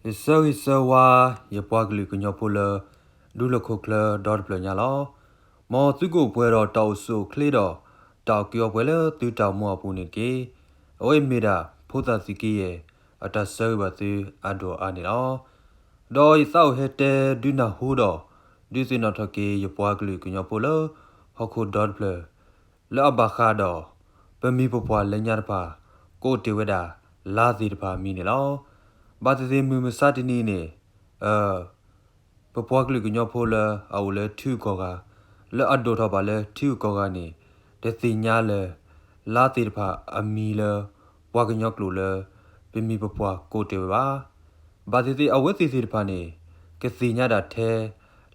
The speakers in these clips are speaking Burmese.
Isa ye pagli kunyo pula dulo kokla dot planyalo mo tugo puero tau so kledo tau kyo puelo tu tau mo puni ki oi mira puta siki ye ata so ba tu ado anilo do isau hete duna hudo disi no toki ye pagli kunyo pula hoku dot pla la bakha do pemi popwa lenya pa ko te weda la si pa mi ne lo ba se mu musatini neပပွားကလေးကညဖိုးလာအဝလဲထူကောကလဲအဒိုထပါလဲထူကောကနေတသိညာလဲလာတိတဖာအမီလဲဘွားကညောကလိုလဲပြမီပပွားကိုတေပါဘာတိအဝဲစီစီတဖာနေကသိညာတာထဲ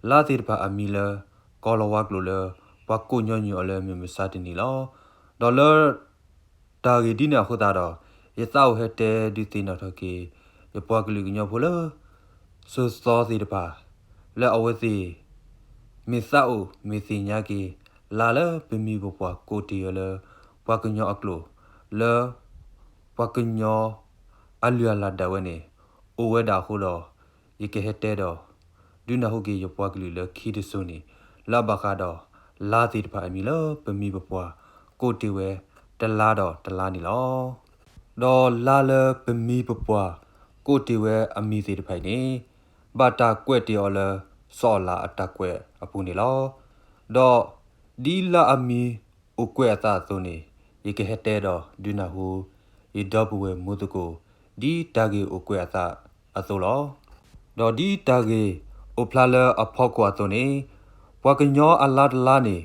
လာတိတဖာအမီလဲကောလဝကလိုလဲဘွားကိုညောညောလဲမြမစတနီလောဒေါ်လာတာဂီဒီနာခတာတော့ရသောဟဲတဲဒီတင်တော့ကေရပွားကလေးကညဖိုးလာဆိုစောစီတဖာလဲအဝဲစီမစ္စအိုမစ္စညာကီလာလပမီဘပွားကိုတီရလဘွားကညောအကလိုလဲဘွားကညောအလျာလာဒဝနေအိုဝဲတာခုလောယကဟဲတဲတော့ဒုနာဟုတ်ကီရပွားကလေးလဲခီတဆုနေလာဘခါတော့လာစီတဖာအမီလပမီဘပွားကိုတီဝဲတလားတော့တလားနီလောဒေါ်လာလပမီဘပွားကိုတီဝဲအမီစီတဖိုင်နေဘာတာကွက်တီော်လစောလာအတကွက်အပူနေလောဒေါ်ဒီလာအမီအိုကွက်အသာသုံးနေရေကဟတဲတော့ဒုနာဟူရေတော့ဘဝမုတကိုဒီတာဂေအိုကွက်အသာအစိုးလောဒေါ်ဒီတာဂေအိုဖလာလအဖောက်ကွာသုံးနေဘွာကညောအလာတလာနေ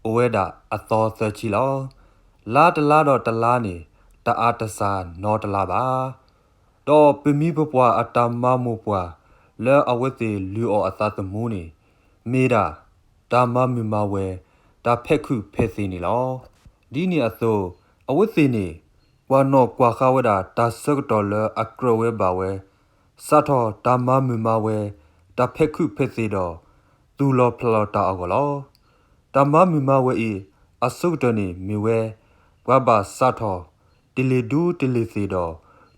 အိုဝဲတာအသောသချီလောလာတလာတော့တလာနေတအားတဆာနော်တလာပါတော့ပမီဘပွားအတမမပွားလဲအဝတ်စီလူအောအသာသမူးနေမေတာဒါမမမဝဲဒါဖက်ခုဖက်စီနေလောဒီနေအစိုးအဝတ်စီနေဝါနောကွာခဝဒါဒါစကတော်လအကရဝဲပါဝဲစထောဒါမမမဝဲဒါဖက်ခုဖက်စီတော့သူလောဖလောတာအောလောဒါမမမဝဲဤအစုတနေမီဝဲဝဘာစထောတီလီဒူတီလီစီတော့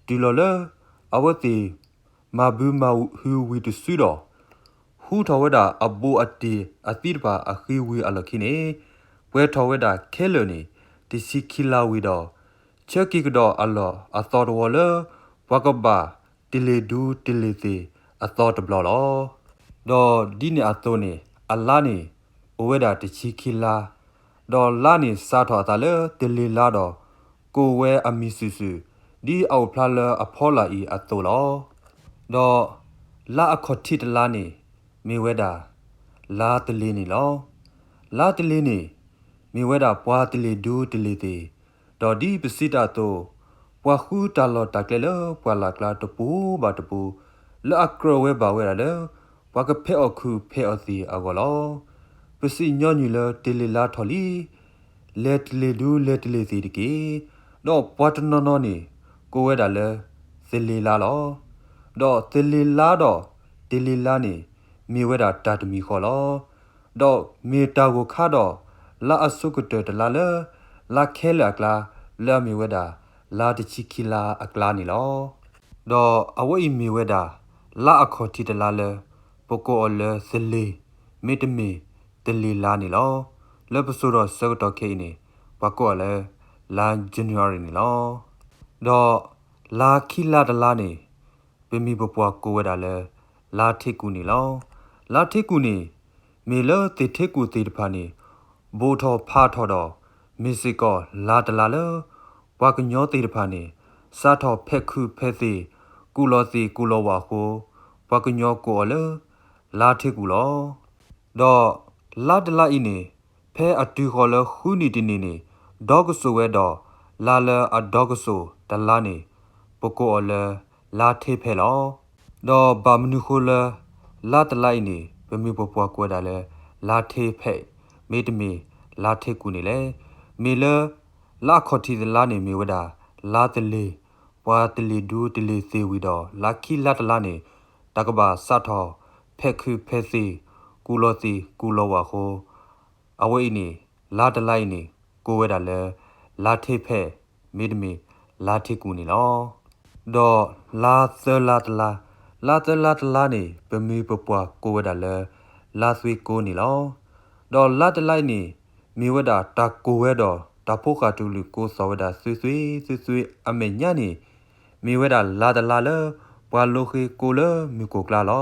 ဒီလောလအဝတ်စီမဘူမဟူဝီတဆူတော့ဟူထဝဒအဘူအတီအတိပါအခီဝီအလခိနေဝဲထဝဒခဲလနေတစီခီလာဝီတော့ချက်ကိကတော့အလောအသောတော်လဝကဘာတီလီဒူတီလီစီအသောတဘလောတော့ဒီနေအသောနေအလာနေဝဲတာတချီခီလာတော့လာနေစားထော်တာလေတီလီလာတော့ကိုဝဲအမီဆူဆူဒီအောက်ဖလာလအဖောလာဤအသောလောတော့လာအခေါ်တိတလာနေမေဝဲတာလာတလင်းနေလောလာတလင်းနေမေဝဲတာပွားတလီဒူတလီတီတော့ဒီပစိတာတော့ပွားခူတာလောတကလေလောပွာလာကလာတပူဘာတပူလာအကရဝဲဘာဝဲရလေပွားကဖဲအခုဖဲအစီအကောလောပစိညောညူလတလီလာထော်လီလက်တလီဒူလက်တလီစီတကီတော့ပွားတနော်နော်နေကိုဝဲတာလေစလီလာလောတော့တလီလာတော့တလီလာနေမြေဝဲတာတာတမီခေါ်လောတော့မြေတာကိုခါတော့လာအစုကတဲ့တလာလေလာခဲလကလာလာမြေဝဲတာလာတချီခီလာအကလာနေလောတော့အဝိမြေဝဲတာလာအခေါ်တီတလာလေပကိုအလေစလီမေတမီတလီလာနေလောလဲပဆိုတော့စကတော့ခဲနေဘကောလေလာဇန်နဝါရီနေလောတော့လာခီလာတလာနေပမီပပွားကိုဝဲတာလဲလာထိကူနေလောလာထိကူနေမေလတေထိကူတေတဖာနေဘိုထောဖာထောတော့မီစီကောလာတလာလဲဝါကညောတေတဖာနေစာထောဖက်ခုဖက်စီကူလောစီကူလောဝါကိုဝါကညောကိုလဲလာထိကူလောတော့လာတလာဤနေဖဲအတူခေါ်လခူနီတီနေဒေါကဆူဝဲတော့လာလအဒေါကဆူတလာနေပကိုအလဲလာထိဖဲလောတော့ဘာမနုခိုလာလာတလိုက်နေပမီပပွားကွဲတာလဲလာထိဖဲမေတမီလာထိကူနေလဲမေလလာခေါ်တီလာနေမေဝဒါလာတလီပွားတလီဒူတလီစီဝီတော့လာခီလာတလာနေတကဘာစထောဖက်ခုဖက်စီကူလောစီကူလောဝါခိုအဝိနေလာတလိုက်နေကိုဝဲတာလဲလာထိဖဲမေတမီလာထိကူနေလောတော့လာသလာတလာ ลานี่เปมีปปัวโกเวดาเลลาสวีโกนี่ลอดอลาตไลนี่มีเวดาตาโกเวดอตาโพคาตูลูโกสวดาซุยอเมญานี่มีเวดาลาตลาเลปวาโลคีโกเลมีโกกลาลอ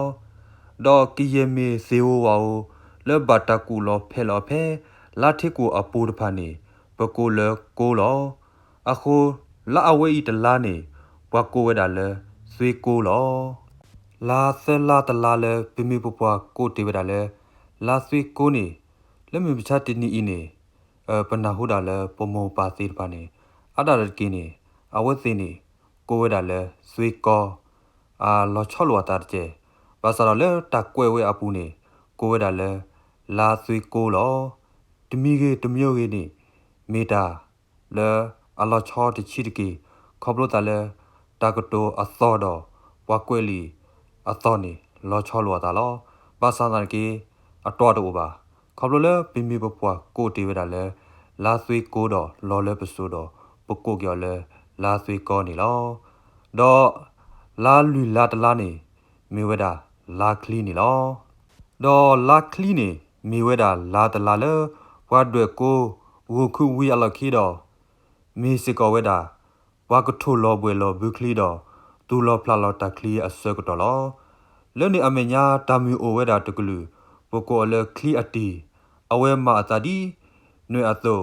ดอกิเยมีซีโอวาโอเลบาตากูลอเพลอเพลาทิกูอปูดพานี่ปโกเลโกลออะโคละอเวอีตลานี่ปวาโกเวดาเลสวีโกลอลาเซลาตลาเลปิมีปปัวโกติเวดาเลลาสวีโกนี่လဲမြပချတိနီအင်းနေပနာဟုဒါလဲပမောပါစီပါနေအဒါရကင်းနေအဝတ်စင်းနေကိုဝဲဒါလဲဆွေကောလောချောလောတာတဲ့ဘာသာလဲတကွဲဝဲအပူနေကိုဝဲဒါလဲလာဆွေကိုလောတမီကေတမျိုးကေနေမေတာလဲအလောချောတချီတကေခေါပလို့တာလဲတာကတိုအသောတော့ဝါကွဲလီအသောနေလောချောလောတာလောဘာသာတကေအတော်တော့ပါขอบเลยปิมีปปัวโกตีเวดาเลลาสวีโกดอลอเลปสูดอปโกเกียวเลลาสวีกอนี่ลอดอลาลุลาตลานี่มีเวดาลาคลีนี่ลอดอลาคลีนี่มีเวดาลาตลาเลวาด้วยโกวูคุวีอลอคีดอมีสิกอเวดาวากทุลอบเวลอบุคลีดอตูลอพลาลอตาคลีอเซกตอลอเลนี่อเมญาตามีโอเวดาตกลูปโกเลคลีอตีအဝဲမာအတာဒီနွေအသော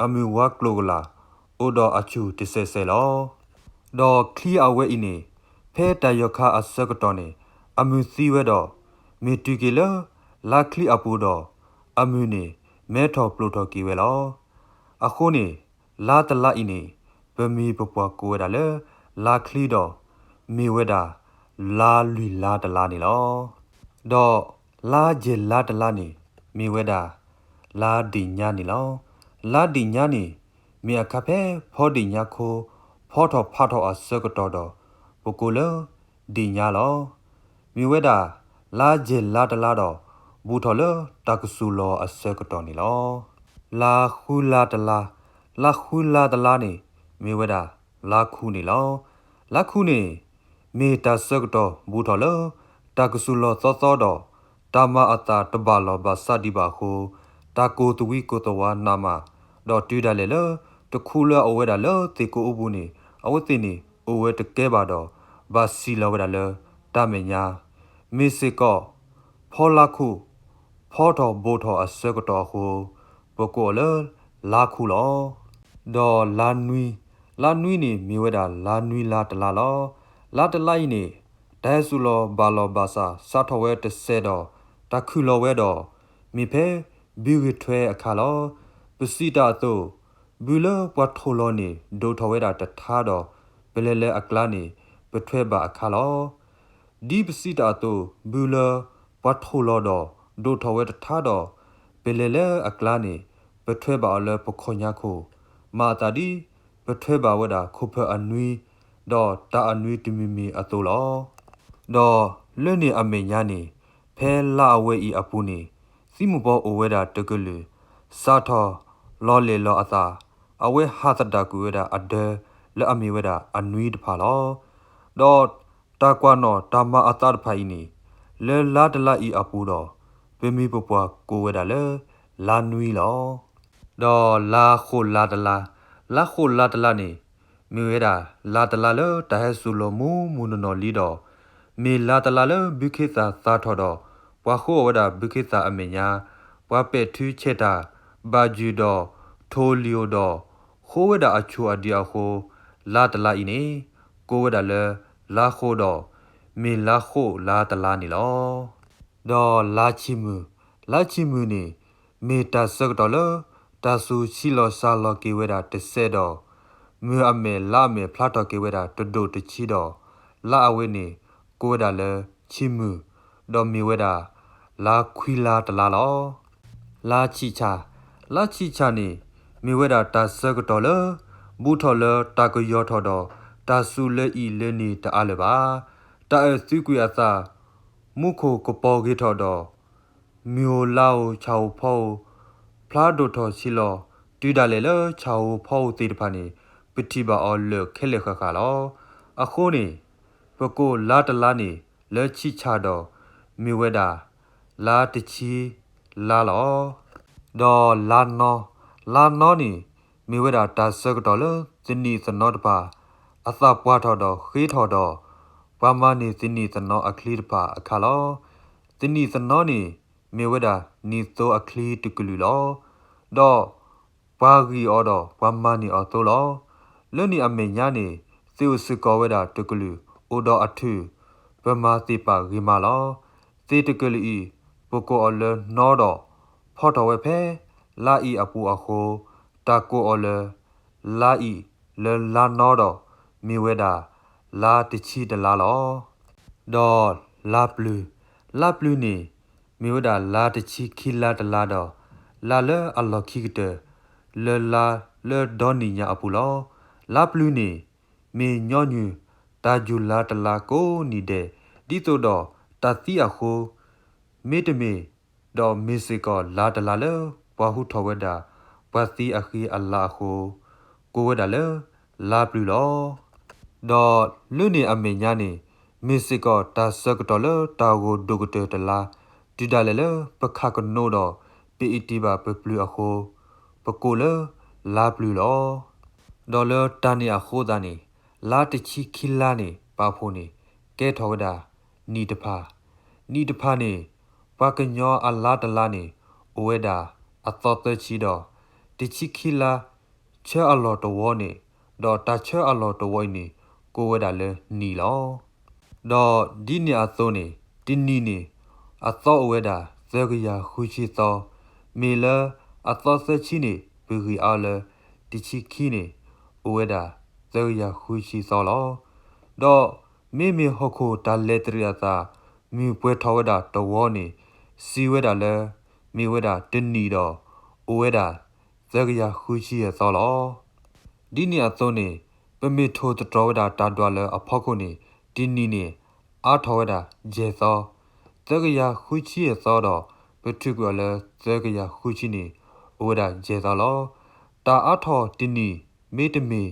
အမီဝါကလိုလာအိုဒအချူတဆဲဆဲလောဒေါ်ခလီအဝဲအင်းနေဖဲတရခအစကတော်နေအမီစီဝဲတော့မီတူကီလလာခလီအပူတော့အမီနေမဲထော်ပလိုတော်ကီဝဲလောအခုနေလာတလာအင်းနေဗမီပပွားကိုဝဲတာလေလာခလီတော့မီဝဲတာလာလူလာတလာနေလောဒေါ်လာဂျေလာတလာနေမီဝဲတာลาดิญานี่ลอลาดิญานี่เมียคาเฟ่พอดิญาโคพอทอพาทออเซกตอดอปโกเลดิญาลอมีเวดาลาเจลาตลาดอบูทอเลตักซูลออเซกตอนี่ลอลาคูลาตลาลาคูลาตลานี่มีเวดาลาคูนี่ลอลาคูนี่มีตาเซกตอบูทอเลตักซูลอซอซอดอตามาอตาตบาลอบาซาดิบาโคตาโกตุวิโกตวานามาดอတူดาเลลตะคูลอเวดาเลติโกอุบุนีอวตินีโอเวตะแกบาดอบาซีลอเวดาเลตาเมญามิสิกอพอลาคูพอทอโบทออเซกตอโคปโกเลลาคูลอดอลานุยนี่มีเวดาลานุยลาตลาลอลาตไลนี่ไดซุลอบาลอบาซาซาทเวตเซดอตะคูลอเวดอมีเพบิวထွဲအခါလောပစီတာတိုဘူလပဝတ်ထိုလောနေဒိုထဝဲတာတထားတော့ဘလဲလဲအကလာနေပထွဲပါအခါလောဒီပစီတာတိုဘူလပဝတ်ထိုလောတော့ဒိုထဝဲတထားတော့ဘလဲလဲအကလာနေပထွဲပါအလပခေါညာခိုမာတာဒီပထွဲပါဝဒခုဖအနွီတော့တာအနွီတမီမီအတိုလောတော့လွနေအမေညာနေဖဲလာဝဲဤအပူနေစီမဘောအဝဲတာတကလူစာထောလောလေလောအသာအဝဲဟာသတာကူဝဲတာအဒဲလက်အမီဝဲတာအနွီတဖာလောဒေါ်တာကွာနောတာမအတာတဖိုင်နီလဲလာတလာဤအပူတော့ပြမီပပွားကိုဝဲတာလဲလာနွီလောဒေါ်လာခိုလာတလာနေမီဝဲတာလာတလာလဲတဟဲဆူလောမူမူနော်လီတော့မီလာတလာလဲဘိခိသာသာထောတော့ဘွာခိုဝဒဘခိသာအမေညာဘွာเป็ดထူးချက်တာဘာဂျူဒောထိုလီယိုဒောခိုဝဒအချူအဒီယခိုလာတလာဤနေကိုဝဒလဲလာခိုဒောမေလာခိုလာတလာနီလောဒေါ်လာချီမူနေမေတာစကတော်လတာဆူချီလောဆာလောကေဝဒတဆေဒောမြအမေလာမေဖလာတော်ကေဝဒတဒိုတချီဒောလာအဝဲနေကိုဝဒလဲချီမူဒေါ်မီဝဒလာခွီလာတလာလောလာချီချာနေမိဝဲတာတာဆကတော်လဘူထော်လတာကယောထော်တော်တာဆူလဲဤလဲနေတအားလပါတာအစီကွေအသာမုခိုကပေါ်ကေထော်တော်မျိုးလာချောဖောဖလာဒိုထော်စီလောတူဒါလေလချောဖောတေတဖာနေပတိပါအော်လခဲလေခခါလောအခုနေပကိုလာတလာနေ le chi cha do mi weda la ti chi la lo do la no ni mi weda ta sak do le sini sano da pa asa pwa tho do khi tho do pa ma ni sini sano akli da pa akha lo sini sano ni mi weda ni so akli tukulu lo do pa gi o do pa ma ni o so lo le ni a me nya ni si u su ko weda tukulu o do athu pa ma si pa gi ma lo si tukulu i poko o le no do pho to we phe la i apu a kho ta ko o le la i le la no do mi weda la ti chi de la lo do la plu ni mi weda la ti chi khi la de la do la le a lo khi de le la le do ni nya apu lo la plu ni mi nyo nyu ta ju la de la ko ni de di to do ta ti a kho me de me do mi se ko la de la le pwa hu tho weda pwa ti a khi a la kho ko weda le la plu lo do lu ni a me nya ni mi se ko ta sak do le ta go do ko de la di da le pa kha ko no do pi ti ba pa plu a kho pa ko le la plu lo do le ta ni a kho da ni la ti chi khi la ni pa pho ni ke tho weda ni de pha ni pa ka nyo a la de la ni o weda a to te chi do ti chi khi la che a lo to wo ni do ta che a lo to wo ni ko weda le ni lo do di ni a so ni ti ni a to o weda ze ga ya khu chi so me le a to se chi ni bi gi a le ti chi khi ni o weda ze ga ya khu chi so lo do me ho ko ta le tri ya ta mi pwe tho weda to wo ni si weda le mi weda ti ni do o weda ze ga ya khu chi ya so lo di ni a so ni pe mi tho to weda ta dwa le a pho ko ni ti ni a tho weda je so ze ga ya khu chi ya so do pe thu ko le ze ga ya khu chi ni o weda je so lo ta a tho ti ni me te me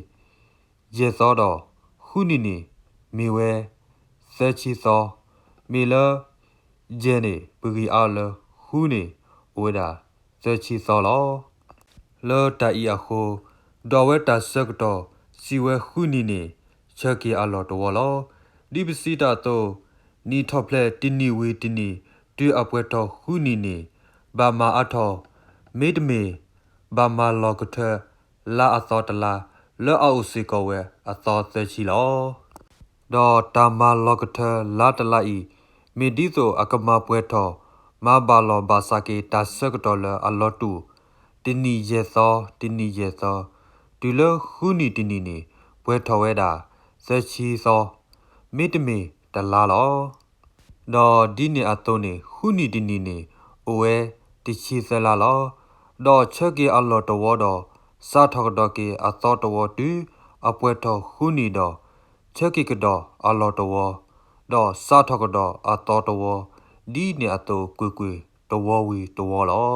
je so do khu ni mi we se chi so mi le je ni pu gi a le khu ni o weda se chi so lo le ta i a kho do we ta sak do si we khu ni che ki a lo to wo lo di bi si ta to ni tho ple ti ni we ti ni tu a pwe to khu ni ba ma a tho me de me ba ma lo ko the la a so ta la le a u si ko we a so se chi lo do ta ma lo ko the la ta la i me di so a ka ma pwe tho ma ba lo ba sa ke ta sak do le a lo tu ti ni ye so tu le khu ni ti niပွဲထော်ဝဲတာဇက်ချီစောမိတမီတလာလောတော့ဒီနေအတုံးနေခုနီဒီနီနေအိုဝဲတီချီဆလာလောတော့ချက်ကေအလော်တော်တော့စာထောက်တော့ကေအသောတော်တူအပွဲတော်ခုနီတော့ချက်ကေကတော့အလော်တော်တော့စာထောက်တော့အသောတော်ဒီနေအတုံးကွေတော်ဝီတော်လော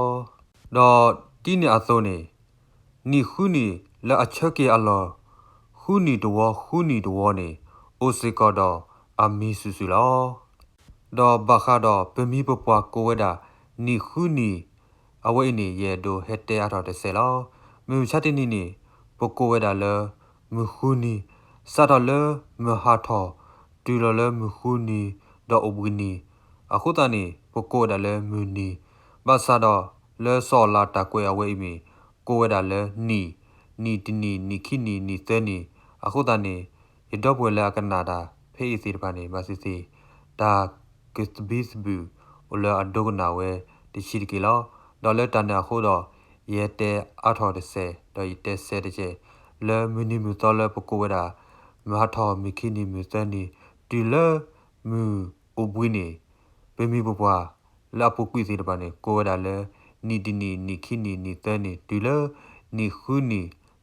တော့ဒီနေအစုံနေနီခုနီလက်အချက်ကေအလော်ခုနီတော်နေအိုစေကတော့အမီဆူဆူလောတော့ဘခါတော့ပမီပပွားကိုဝဲတာနီခုနီအဝဲနေရဲဒိုဟက်တဲအထော်တဆဲလောမြူချတ်နီပကိုဝဲတာလဲမခုနီစတော်လဲမဟာထော်ဒူလလဲမခုနီတော့အဝီနီအခုတနီပကိုဝဲတာလဲမူနီဘာသာတော့လဲစောလာတကွဲအဝဲမီကိုဝဲတာလဲနီတနီခိနီသဲနီအခုတနီရတော့ပွဲလာကနာတာဖေးစီတပါနေမစီစီဒါကစ်ဘစ်ဘူအလာအဒိုကနာဝဲတရှိတကီလောဒေါ်လာတနာခိုးတော့ရဲတဲအထော်တဆဲတော့တဲဆဲတကျလဲမီနီမူတော်လဲပကိုဝဲတာမဟာထော်မီခိနီမူသဲနီဒီလဲမူအဘွီနီပေမီဘပွားလာပုကွီစီတပါနေကိုဝဲတာလဲနီဒီနီခိနီသဲနီဒီလဲနီခုနီ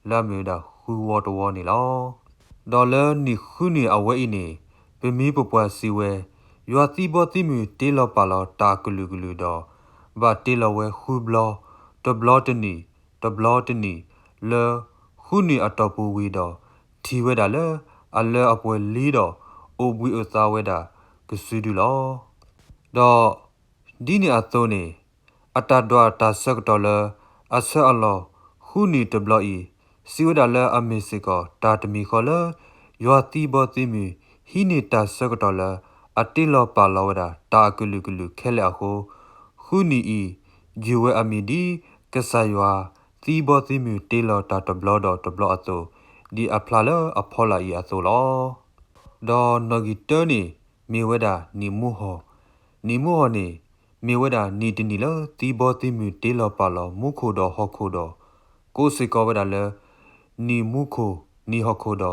လာမေတာခူဝတော်နီလောဒေါ်လာနီခုနီအဝဲအင်းနီပေမီပပွားစီဝဲရွာတိဘောတိမီတေလောပါလောတာကလူတော့ဘာတေလောဝဲခူဘလောတဘလောတနီလဲခုနီအတော်ပူဝီတော့ထီဝဲတာလဲအလဲအပွဲလီတော့အိုဘွီအစာဝဲတာက กสุดุลอดอดีนี่อาโตนี่อัตดวตาสักดอลอาเซอลอฮูนี่ตบลออีစီဝဒါလအမေစီကောတာတမီခေါ်လယောတိဘောတိမီဟိနေတာဆကတော်လအတိလောပါလောဝဒတာကလူကလူခဲလဟုခုနီဤဂျီဝဲအမီဒီကဆာယွာသီဘောတိမီတေလောတာတဘလောဒတဘလောအသောဒီအဖလာလအဖောလာဤအသောလောဒေါ်နော်ဂီတနီမြေဝဒနီမူဟောနီမူဟောနီမြေဝဒနီတနီလသီဘောတိမီတေလောပါလောမုခိုတော်ဟောခိုတော်ကိုစေကောဝဒလနီမုခိုနီဟခိုဒ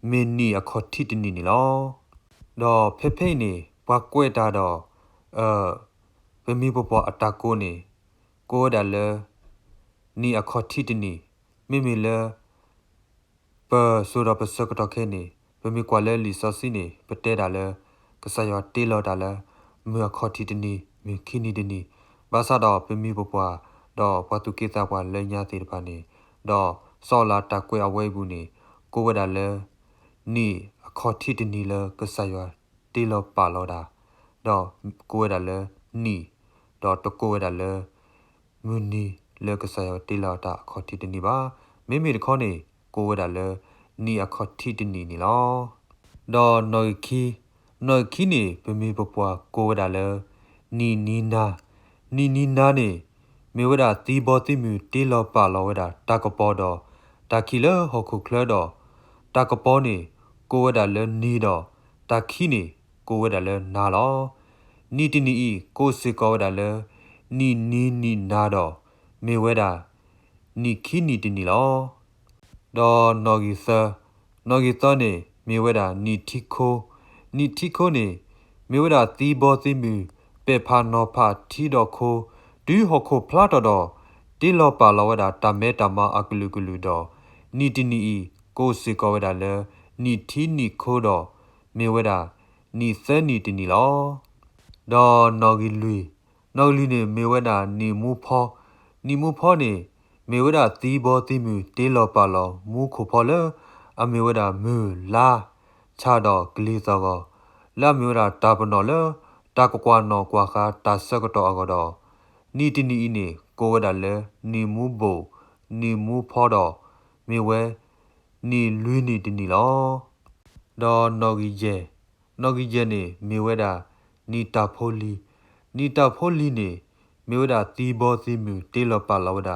မင်းနီအခေါ်တိတနီနီလောဒေါ်ဖေဖေနီဘွားကွဲတာတော့ဗမီပပအတကိုနီကိုဒါလနီအခေါ်တိတနီမိမိလပဆိုတော့ပစကတော့ခဲနီဗမီကွာလဲလီဆောစီနီပတဲဒါလကဆယောတေလောဒါလမြအခေါ်တိတနီမိခိနီတနီဘာသာတော့ဗမီပပတော့ဘွားသူကိတာဘွားလဲညာသေးတပါနီတော့စောလာတကွဲအဝဲဘူးနေကိုဝဒလဲနီအခေါ်တိတနီလကဆယတေလပါလောတာတော့ကိုဝဒလဲနီတော့တကိုဝဒလဲမူနီလကဆယတေလတာအခေါ်တိတနီပါမိမိတခေါနေကိုဝဒလဲနီအခေါ်တိတနီနီလောတော့နော်ခီနေပမီပပွားကိုဝဒလဲနီနာနေမေဝဒသီဘောတိမူတေလပါလောဝဒတာကပေါ်တော့တာခီလဟခုခလတော့တာကပေါ်နေကိုဝဒလဲနီတော့တာခီနေကိုဝဒလဲနာလောနီတနီဤကိုစေကောဝဒလဲနီနာတော့မေဝဒနီခီနီတနီလောတော့နော်ဂီသောနေမေဝဒနီတီခိုနေမေဝဒသီဘောတိမူပေဖာနောဖာထီတော့ခိုဒူဟခုဖလာတော့တေလောပါလောဝဒတာမဲတမအကလူကလူတော့နီတနီဤကိုစေကောဝဒလဲနီထီနီခိုးတော့မေဝဒနီသဲနီတနီလောဒေါ်နော်ဂီလူနေမေဝဒနီမူဖောနေမေဝဒသီဘောတိမူတေလောပါလောမူခိုဖောလဲအမေဝဒမူလာချတော့ဂလီသောကောလာမေဝဒတာပနော်လဲတာကကွာနော်ကွာခါတာဆကတော့အကတော့နီတနီဤနေကိုဝဒလဲနီမူဘိုနီမူဖောတော့မေဝဲနီလွီနီတနီလောဒေါ်နော်ဂီဂျဲနေမေဝဒနီတာဖိုလီနေမေဝဒသီဘောသီမူတေလပါလောဝဒ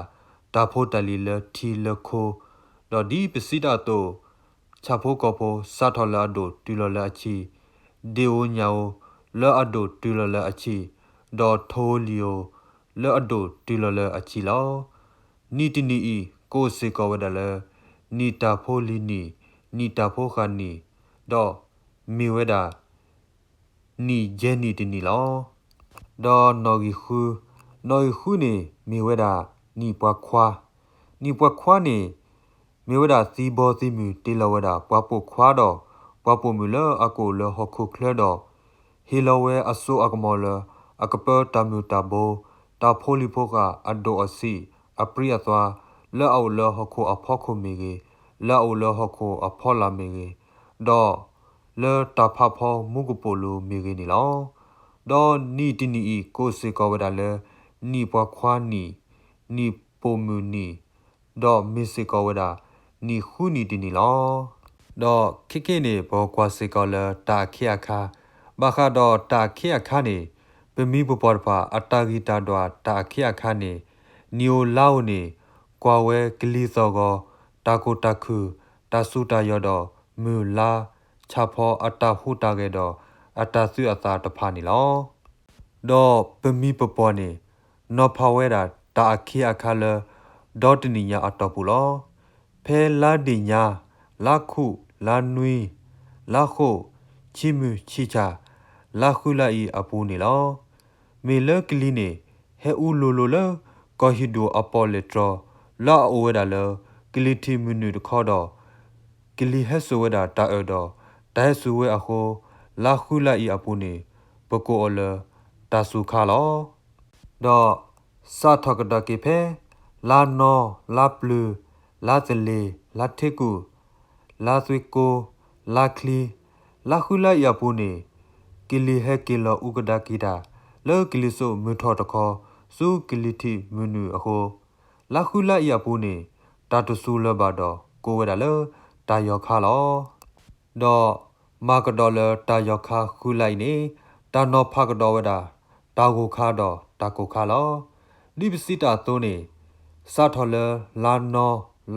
တာဖိုတလီလထီလခိုဒေါ်ဒီပစီတာတိုချဖိုကောဖိုစာထောလာဒိုတူလလအချီဒေဝညာဝလောအဒိုတူလလအချီဒေါ်ထိုလီယိုလောအဒိုတူလလအချီလောနီတနီဤကိုစေကောဝဒလဲနီတာဖိုလီနီတာဖိုခာနီတော့မေဝဒနီဂျဲနီတနီလောတော့နော်ဂီခူနေမေဝဒနီပွားခွာနေမေဝဒသီဘောသီမူတေလဝဒပွားပုခွာတော့ပွားပုမူလအကိုလဟခုခလတော့ဟီလဝဲအဆူအကမောလအကပတမူတဘောတာဖိုလီဖိုကအဒိုအစီအပရိယသွာလောအောလဟခုအဖောခုမီကြီးလောအောလဟခုအဖောလာမီကြီးတော့လောတာဖဖောမုကပိုလိုမီကြီးနီလောတော့နီတနီဤကိုစေကောဝဒလဲနီပွားခွာနီပိုမူနီတော့မီစေကောဝဒနီခုနီတနီလောတော့ခိနေဘောကွာစေကောလတာခိယခါဘာခါတော့တာခိယခါနေပမီပပေါ်ဖာအတာဂီတာတော့တာခိယခါနေနီယိုလောက်နေကွာဝဲဂလီသောကောတာကိုတခုတာစုတာရတော့မူလာချဖောအတာဟုတာကေတော့အတာစုအသာတဖာနေလောတော့ပမီပပေါ်နေနော်ဖဝဲတာတာခိယခါလဒေါတနီညာအတော့ဘူးလောဖဲလာဒီညာလာခုလာနွီလာခိုချီမူချီချာလာခုလာဤအပူနေလောမေလကလီနေဟဲဦးလိုလကောဟီဒိုအပေါ်လက်ထရလာအိုဝဒါလကလီတီမီနူတခေါ်တော့ကလီဟဲဆိုဝဒါတာအော်တော့တဲဆူဝဲအခုလာခုလာဤအပူနေပကိုအလတာဆူခါလောတော့စာထကဒကေဖဲလာနော်လာပလူလာတလေလာထေကူလာသွေကိုလာခလီလာခုလာရပူနေက กิลิเฮกิโลอุกดากิดาเลอกิลิโซมือทอตะคอซูกิลิทีมือนูอโคลาคุละยาปูนีตาตุซูลบาดอโกเวดาเลตายอคาลอดอมากดอเลตายอคาคุไลนีตานอพากดอเวดาตาโกคาดอตาโกคาลอดิบสิตาโตนีซาทอเลลานอ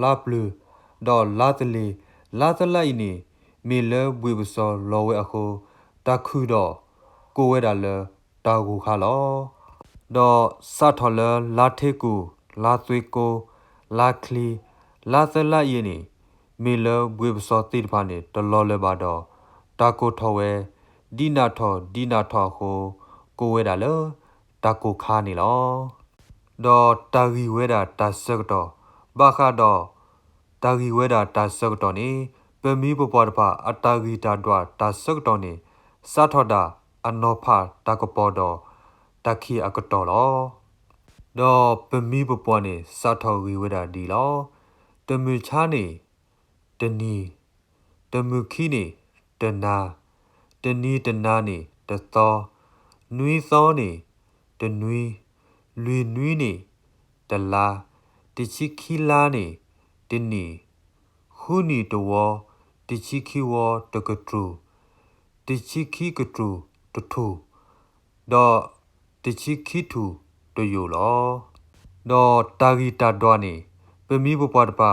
ลาบลูดอลาตลีลาตไลนีมีเลบวิบซอลอเวอโคตาคูดอโกเวดาเลตาโกคาลอดอซาทอเลลาเทกูลาตวยโกลาคลีลาตไลเยนีมีเลบวิบซอติดพานีตลอเลบาดอตาโกทอเวดีนาทอโคโกเวดาเลตาโกคานีลอดอตากีเวดาตาเซกดอบาคาดอตากีเวดาตาเซกดอนีเปมีปปอดพาอัตากีตาดวาตาเซกดอนีซาทอดาอันนอพาตากปอดอตาคีอากตอลอดอเปมีปปอนีซาทอกีเวดาดีลอตมือชานีตนีตมือคีนีตนาตนีตนานีตตอนุยซอนีตนุยลุยนุยนีตลาติชิคิลานีตินีคูนีตวอติชิคิวอตกตรูติชิคิกตรูตทูดอติชิคิทูตโยลอดอตากีตาดวานีเปมีปปอดปา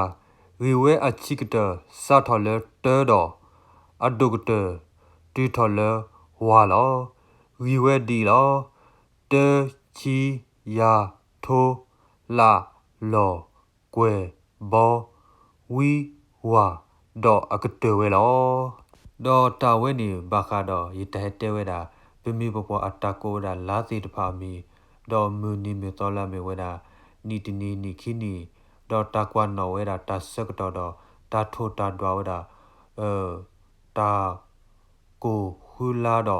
รีเวอชิกเตซาทอเลเตอดออดุกเตตีทอเลวาลอรีเวดีลอเตชียาโทลาลอกวยบอวีวาดออักเตเวลอดอตาเวนีบาคาดอยิตเฮเตเวดาเปมีปปออัตตาโกดาลาติตพามีดอมูนีเมตอลาเมเวดานีตินีนีคินีดอตากวานอเวดาตาเซกดอดอตาโทตาดวาเวดาตาโกฮูลาดอ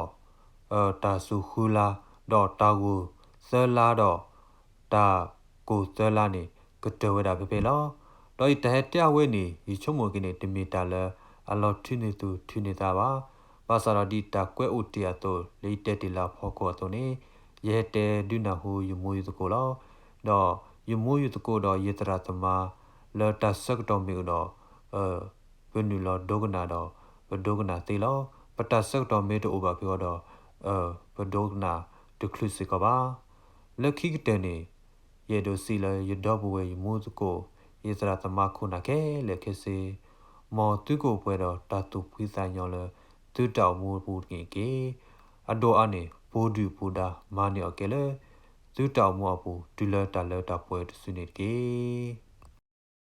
ตาสุฮูลาดอตาโกเซลาดอตาโกเซลานีกเตเวดาเปเปลอดออิตเฮเตอเวนียิชโมกินีติมีตาเลอลอทินีตูทินีตาบาภาษาราดีตาเกวอุติยาโตเลเตติลาพอโกโตนีเยเตดุนาฮูยมูยตโกลอดอยมูยตโกดอเยตราตมาเลตาสักดอมิดอเปนูลอดกนาดอดกนาติลอปตาสักดอเมตโอบาพิวดอปดกนาตคลุสิกบาเลคิกเตนีเยโดซีเลยดอบเวยมูตโกเยตราตมาคุนาเคเลเคเซมอตุโกเปดอตาตุพิซาญอเลตุตอมูปูกิเกอโดอานีปูดูปูดามาเนอเกเลตุตอมูอปูดูเลตาเลตาป่วยสุนิเก